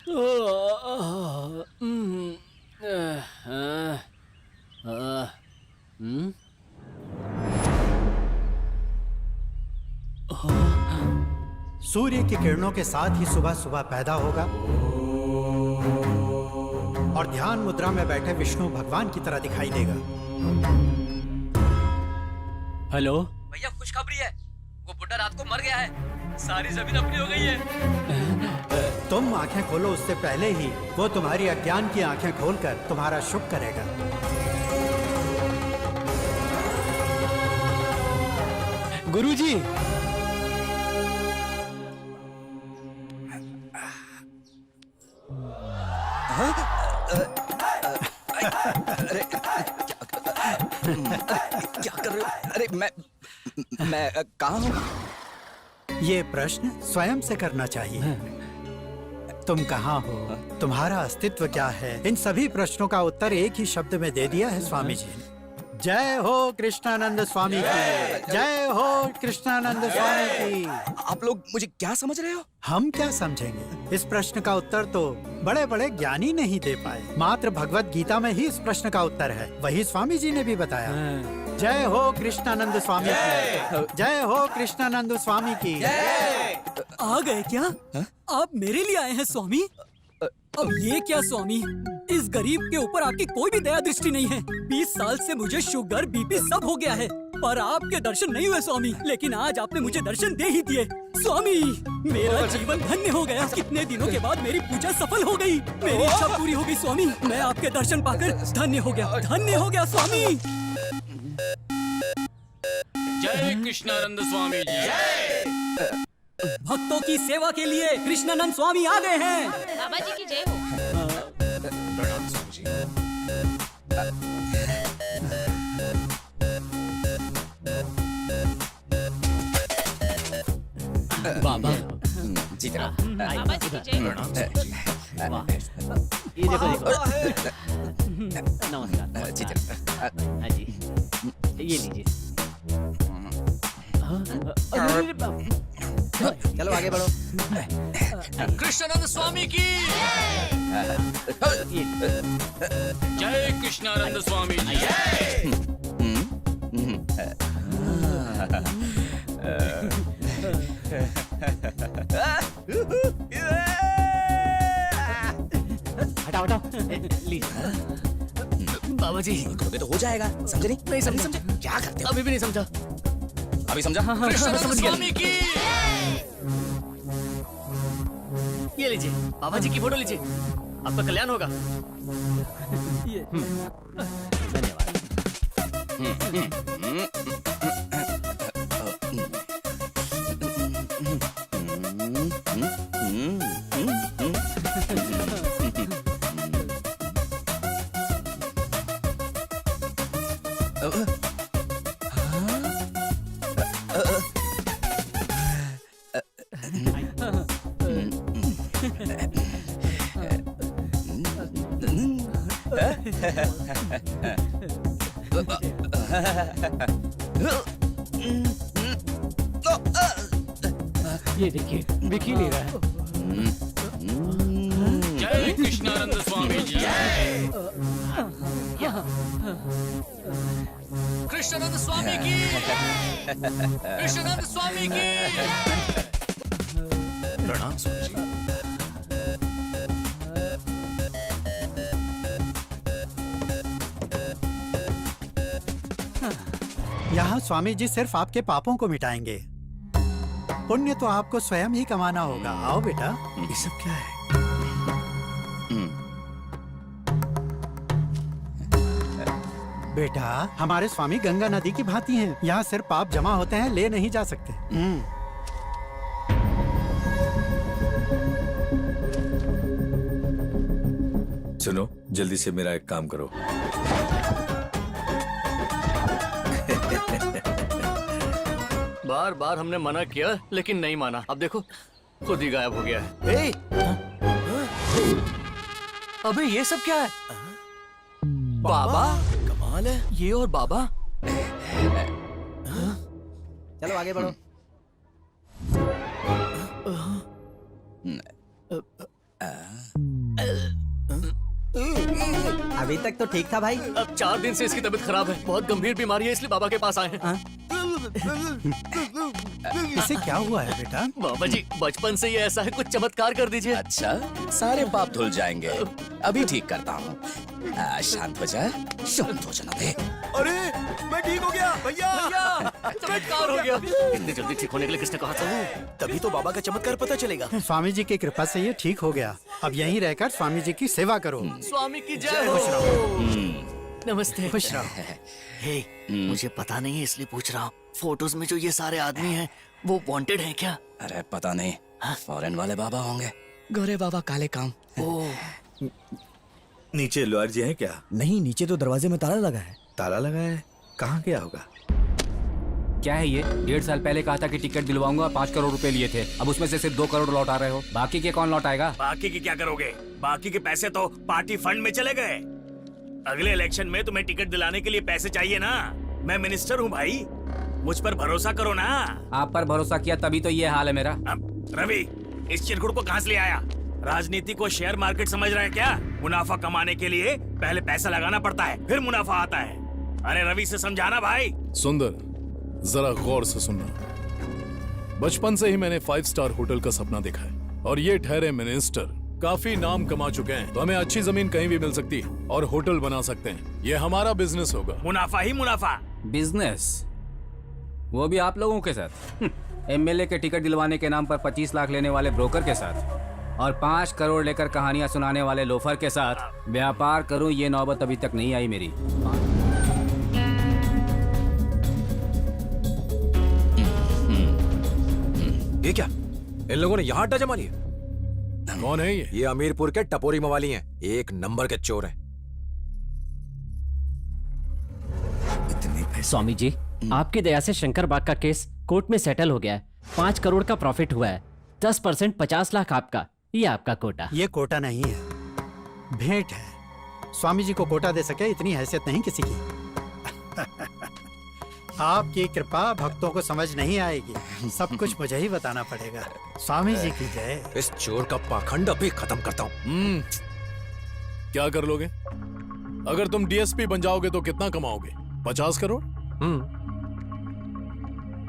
सूर्य की किरणों के साथ ही सुबह सुबह पैदा होगा और ध्यान मुद्रा में बैठे विष्णु भगवान की तरह दिखाई देगा। हेलो भैया, खुशखबरी है। वो बुड्ढा रात को मर गया है। सारी जमीन अपनी हो गई है। तुम आंखें खोलो उससे पहले ही वो तुम्हारी अज्ञान की आंखें खोलकर तुम्हारा शुभ करेगा। गुरुजी, अरे क्या कर रहे हो? अरे मैं कहाँ हूँ? ये प्रश्न स्वयं से करना चाहिए। तुम कहाँ हो, तुम्हारा अस्तित्व क्या है, इन सभी प्रश्नों का उत्तर एक ही शब्द में दे दिया है स्वामी जी ने। जय हो कृष्णानंद स्वामी की, जय हो कृष्णानंद स्वामी की। आप लोग मुझे क्या समझ रहे हो? हम क्या समझेंगे? इस प्रश्न का उत्तर तो बड़े बड़े ज्ञानी नहीं दे पाए। मात्र भगवत गीता में ही इस प्रश्न का उत्तर है। वही स्वामी जी ने भी बताया। जय हो कृष्णानंद स्वामी की, जय हो कृष्णानंद स्वामी की। आ गए क्या? आप मेरे लिए आए हैं स्वामी? अब ये क्या स्वामी, इस गरीब के ऊपर आपकी कोई भी दया दृष्टि नहीं है। 20 साल से मुझे शुगर बीपी सब हो गया है, पर आपके दर्शन नहीं हुए स्वामी। लेकिन आज आपने मुझे दर्शन दे ही दिए स्वामी। मेरा जीवन धन्य हो गया। कितने दिनों के बाद मेरी पूजा सफल हो गई। मेरी इच्छा पूरी हो गई स्वामी। मैं आपके दर्शन पाकर धन्य हो गया, धन्य हो गया स्वामी। जय कृष्णानंद स्वामी जी। भक्तों की सेवा के लिए कृष्णानंद स्वामी आ गए हैं। बाबा जी की जय हो। प्रणाम स्वामी जी। बाबा जी जनाब। बाबा जी की जय हो। प्रणाम स्वामी जी। ये देखो नमस्कार। जी जनाब। हाँ जी, ये लीजिए। चलो आगे बढ़ो। कृष्णानंद स्वामी की जय, कृष्णानंद स्वामी जी। हटाओ हटाओ, लीजिए। बाबा जी, करोगे तो हो जाएगा। समझे नहीं? नहीं समझे। क्या करते हो? अभी भी नहीं समझा। अभी समझा? कृष्णानंद समझ गया। स्वामी की ये लीजिए, बाबा जी की फोटो लीजिए, आपका कल्याण होगा। ये देखिए, दिख ही नहीं रहा है। जय कृष्णानंद स्वामी जी। कृष्णानंद स्वामी की, कृष्णानंद स्वामी की। प्रणाम स्वामी जी। यहाँ स्वामी जी सिर्फ आपके पापों को मिटाएंगे। पुण्य तो आपको स्वयं ही कमाना होगा। आओ बेटा। ये सब क्या है? बेटा, हमारे स्वामी गंगा नदी की भांति हैं। यहाँ सिर्फ पाप जमा होते हैं, ले नहीं जा सकते। सुनो, जल्दी से मेरा एक काम करो। बार बार हमने मना किया लेकिन नहीं माना। अब देखो खुद ही गायब हो गया है। अबे ये सब क्या है? बाबा, कमाल है। ये और बाबा। चलो आगे बढ़ो। अभी तक तो ठीक था भाई। अब 4 दिन से इसकी तबीयत खराब है, बहुत गंभीर बीमारी है, इसलिए बाबा के पास आए हैं। इसे क्या हुआ है बेटा? बाबा जी बचपन से ये ऐसा है, कुछ चमत्कार कर दीजिए। अच्छा, सारे पाप धुल जाएंगे। अभी ठीक करता हूँ। शांत हो जा, शांत हो जाना दे। अरे मैं ठीक हो गया भैया। चमत्कार हो गया। इतनी जल्दी ठीक होने के लिए किसने कहा था? तभी तो बाबा का चमत्कार पता चलेगा। स्वामी जी की कृपा से ये ठीक हो गया। अब यहीं रहकर स्वामी जी की सेवा करो। स्वामी की जय हो। खुश रहो। नमस्ते। खुश रहो। हे, मुझे पता नहीं है इसलिए पूछ रहा हूँ, फोटोज में जो ये सारे आदमी हैं वो वांटेड हैं क्या? अरे पता नहीं, फॉरेन वाले बाबा होंगे। गोरे बाबा काले काम। ओह, नीचे लॉयर जी हैं क्या? नहीं, नीचे तो दरवाजे में ताला लगा है। ताला लगा है, कहाँ गया होगा? क्या है ये? 1.5 साल पहले कहा था कि टिकट दिलवाऊंगा, 5 करोड़ रुपए लिए थे। अब उसमें से सिर्फ 2 करोड़ लौट आ रहे हो। बाकी के कौन लौटाएगा? बाकी की क्या करोगे? बाकी के पैसे तो पार्टी फंड में चले गए। अगले इलेक्शन में तुम्हें टिकट दिलाने के लिए पैसे चाहिए ना। मैं मिनिस्टर हूँ भाई, मुझ पर भरोसा करो ना। आप पर भरोसा किया तभी तो ये हाल है मेरा। रवि, इस चिरकुट को कहाँ से ले आया? राजनीति को शेयर मार्केट समझ रहा है क्या? मुनाफा कमाने के लिए पहले पैसा लगाना पड़ता है, फिर मुनाफा आता है। अरे रवि से समझाना भाई। सुंदर, जरा गौर से सुनना। बचपन से ही मैंने 5 स्टार होटल का सपना देखा है और ये ठहरे मिनिस्टर काफी नाम कमा चुके हैं, तो हमें अच्छी जमीन कहीं भी मिल सकती है और होटल बना सकते हैं। ये हमारा बिजनेस होगा। मुनाफा ही मुनाफा। बिजनेस, वो भी आप लोगों के साथ। एमएलए के टिकट दिलवाने के नाम पर 25 लाख लेने वाले ब्रोकर के साथ और 5 करोड़ लेकर कहानियां सुनाने वाले लोफर के साथ व्यापार करूं, ये नौबत अभी तक नहीं आई मेरी। ये क्या, इन लोगों ने यहाँ अड्डा जमा लिया? कौन है ये? ये अमीरपुर के टपोरी मवाली हैं, एक नंबर के चोर हैं। स्वामी जी, आपकी दया से शंकर बाग का केस कोर्ट में सेटल हो गया है। 5 करोड़ का प्रॉफिट हुआ है। 10% 50 लाख आपका, ये आपका कोटा। ये कोटा नहीं है, भेंट है। स्वामी जी को कोटा दे सके इतनी हैसियत नहीं किसी की। आपकी कृपा भक्तों को समझ नहीं आएगी, सब कुछ मुझे ही बताना पड़ेगा। स्वामी जी की जय। इस चोर का पाखंड अभी खत्म करता हूँ। क्या कर लोगे? अगर तुम डीएसपी बन जाओगे तो कितना कमाओगे? 50 करोड़?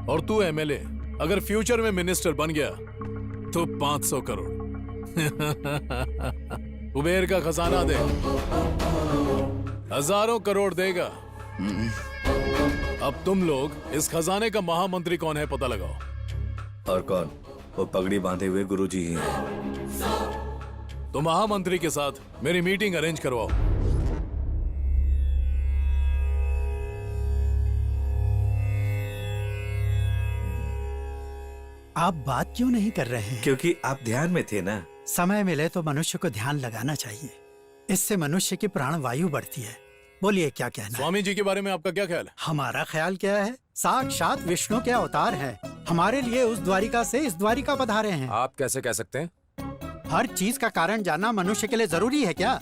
और तू एमएलए अगर फ्यूचर में मिनिस्टर बन गया तो 500 करोड़। कुबेर का खजाना दे, हजारों करोड़ देगा। अब तुम लोग इस खजाने का महामंत्री कौन है पता लगाओ। और कौन? वो पगड़ी बांधे हुए गुरुजी ही हैं। तो महामंत्री के साथ मेरी मीटिंग अरेंज करवाओ। आप बात क्यों नहीं कर रहे हैं? क्योंकि आप ध्यान में थे ना। समय मिले तो मनुष्य को ध्यान लगाना चाहिए, इससे मनुष्य की प्राण वायु बढ़ती है। बोलिए क्या कहना है? स्वामी जी के बारे में आपका क्या ख्याल है? हमारा ख्याल क्या है? साक्षात विष्णु के अवतार हैं। हमारे लिए उस द्वारिका से इस द्वारिका पधारे हैं। आप कैसे कह सकते हैं? हर चीज का कारण जानना मनुष्य के लिए जरूरी है क्या?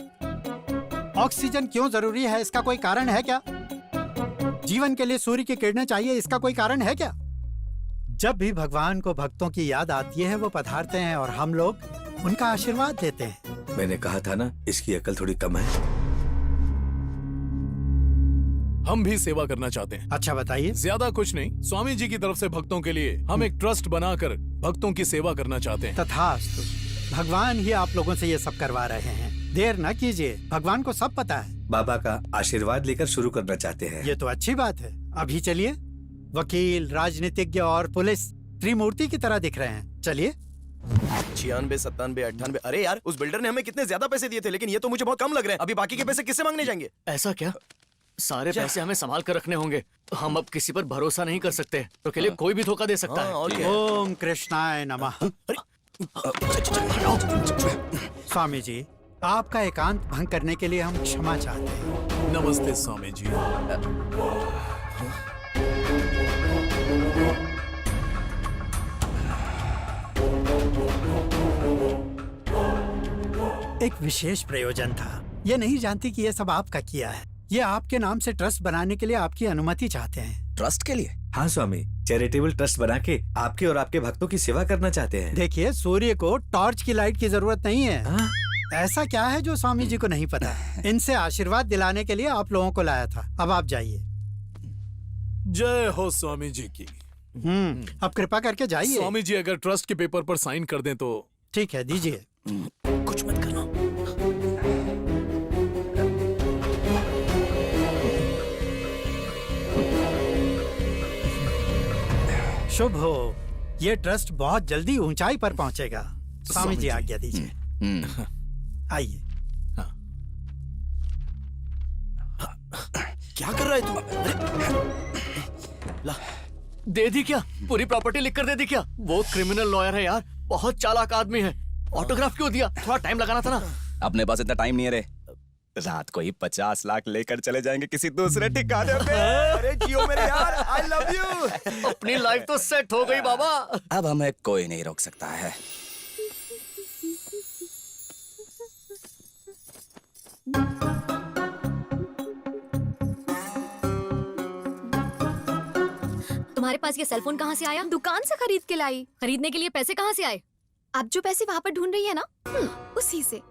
ऑक्सीजन क्यों जरूरी है, इसका कोई कारण है क्या? जीवन के लिए सूर्य की किरणें चाहिए, इसका कोई कारण है क्या? जब भी भगवान को भक्तों की याद आती है वो पधारते हैं और हम लोग उनका आशीर्वाद देते हैं। मैंने कहा था ना, इसकी अकल थोड़ी कम है। हम भी सेवा करना चाहते हैं। अच्छा बताइए। ज्यादा कुछ नहीं, स्वामी जी की तरफ से भक्तों के लिए हम एक ट्रस्ट बनाकर भक्तों की सेवा करना चाहते हैं। तथास्तु, भगवान ही आप लोगों से ये सब करवा रहे हैं। देर न कीजिए, भगवान को सब पता है। बाबा का आशीर्वाद लेकर शुरू करना चाहते हैं। ये तो अच्छी बात है। अभी चलिए। वकील, राजनीतिज्ञ और पुलिस त्रिमूर्ति की तरह दिख रहे हैं। चलिए। 96, 97, 98। अरे यार, उस बिल्डर ने हमें कितने ज्यादा पैसे दिए थे, लेकिन ये तो मुझे बहुत कम लग रहे हैं। अभी बाकी के पैसे किससे मांगने जाएंगे? ऐसा क्या? सारे पैसे हमें संभाल कर रखने होंगे। हम अब किसी पर भरोसा नहीं कर सकते, तो के लिए कोई भी धोखा दे सकता है। ओम कृष्णाय नमः। स्वामी जी, आपका एकांत भंग करने के लिए हम क्षमा चाहते हैं। नमस्ते स्वामी जी। एक विशेष प्रयोजन था। ये नहीं जानती कि ये सब आपका किया है। ये आपके नाम से ट्रस्ट बनाने के लिए आपकी अनुमति चाहते हैं। ट्रस्ट के लिए? हाँ स्वामी, चैरिटेबल ट्रस्ट बना के आपके और आपके भक्तों की सेवा करना चाहते हैं। देखिए, सूर्य को टॉर्च की लाइट की जरूरत नहीं है। ऐसा क्या है जो स्वामी जी को नहीं पता? इनसे आशीर्वाद दिलाने के लिए आप लोगों को लाया था। अब आप जाइए। जय हो स्वामी जी की। अब कृपा करके जाइए। स्वामी जी अगर ट्रस्ट के पेपर पर साइन कर दें तो। ठीक है, दीजिए। कुछ मत करना। शुभ हो। ये ट्रस्ट बहुत जल्दी ऊंचाई पर पहुंचेगा। स्वामी जी आज्ञा दीजिए। आइए। क्या कर रहा है तू? दे दी क्या? पूरी प्रॉपर्टी लिख कर दे दी क्या? वो क्रिमिनल लॉयर है यार, बहुत चालाक आदमी है। ऑटोग्राफ क्यों दिया? थोड़ा टाइम लगाना था ना। अपने पास इतना टाइम नहीं है रे। रात को ही 50 लाख लेकर चले जाएंगे किसी दूसरे ठिकाने पे। अरे जियो मेरे यार, आई लव यू। अपनी लाइफ तो सेट हो गई बाबा। अब हमें कोई नहीं रोक सकता है। तुम्हारे पास ये सेलफोन कहाँ से आया? दुकान से खरीद के लाई। खरीदने के लिए पैसे कहाँ से आए? आप जो पैसे वहाँ पर ढूंढ रही है ना, उसी से।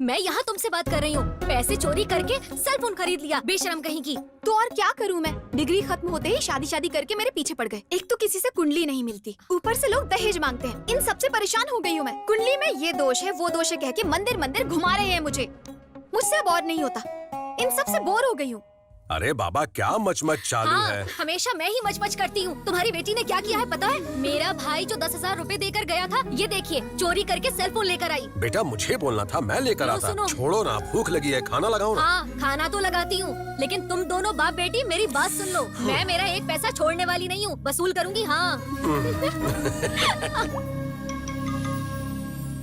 मैं यहाँ तुमसे बात कर रही हूँ। पैसे चोरी करके सेलफोन खरीद लिया, बेशरम कहीं की। तो और क्या करूँ मैं? डिग्री खत्म होते ही शादी करके मेरे पीछे पड़ गए। एक तो किसी से कुंडली नहीं मिलती, ऊपर से लोग दहेज मांगते हैं। इन सबसे परेशान हो गई हूँ मैं। कुंडली में ये दोष है, वो दोष है कह के मंदिर मंदिर घुमा रहे हैं मुझे। मुझसे अब और नहीं होता। इन सबसे बोर हो गई हूँ। अरे बाबा क्या मचमच चालू है? हमेशा मैं ही मचमच करती हूँ। तुम्हारी बेटी ने क्या किया है पता है? मेरा भाई जो 10,000 रुपए देकर गया था, ये देखिए चोरी करके सेलफोन लेकर आई। बेटा मुझे बोलना था, मैं लेकर आता। सुनो। छोड़ो ना, भूख लगी है, खाना लगाओ ना। हाँ, खाना तो लगाती हूँ, लेकिन तुम दोनों बाप बेटी मेरी बात सुन लो। मैं मेरा एक पैसा छोड़ने वाली नहीं हूँ, वसूल करूँगी। हाँ।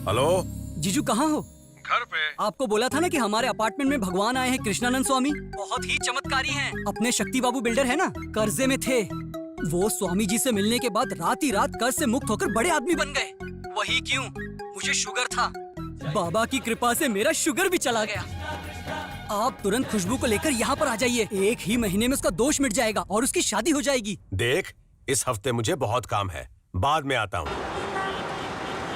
हेलो जीजू कहाँ हो? घर पे। आपको बोला था ना कि हमारे अपार्टमेंट में भगवान आए हैं, कृष्णानंद स्वामी। बहुत ही चमत्कारी हैं। अपने शक्ति बाबू बिल्डर है ना, कर्जे में थे। वो स्वामी जी से मिलने के बाद रात ही रात कर्ज से मुक्त होकर बड़े आदमी बन गए। वही क्यों, मुझे शुगर था। बाबा की कृपा से मेरा शुगर भी चला गया। आप तुरंत खुशबू को लेकर यहाँ पर आ जाइए। 1 ही महीने में उसका दोष मिट जाएगा और उसकी शादी हो जाएगी। देख, इस हफ्ते मुझे बहुत काम है, बाद में आता हूँ।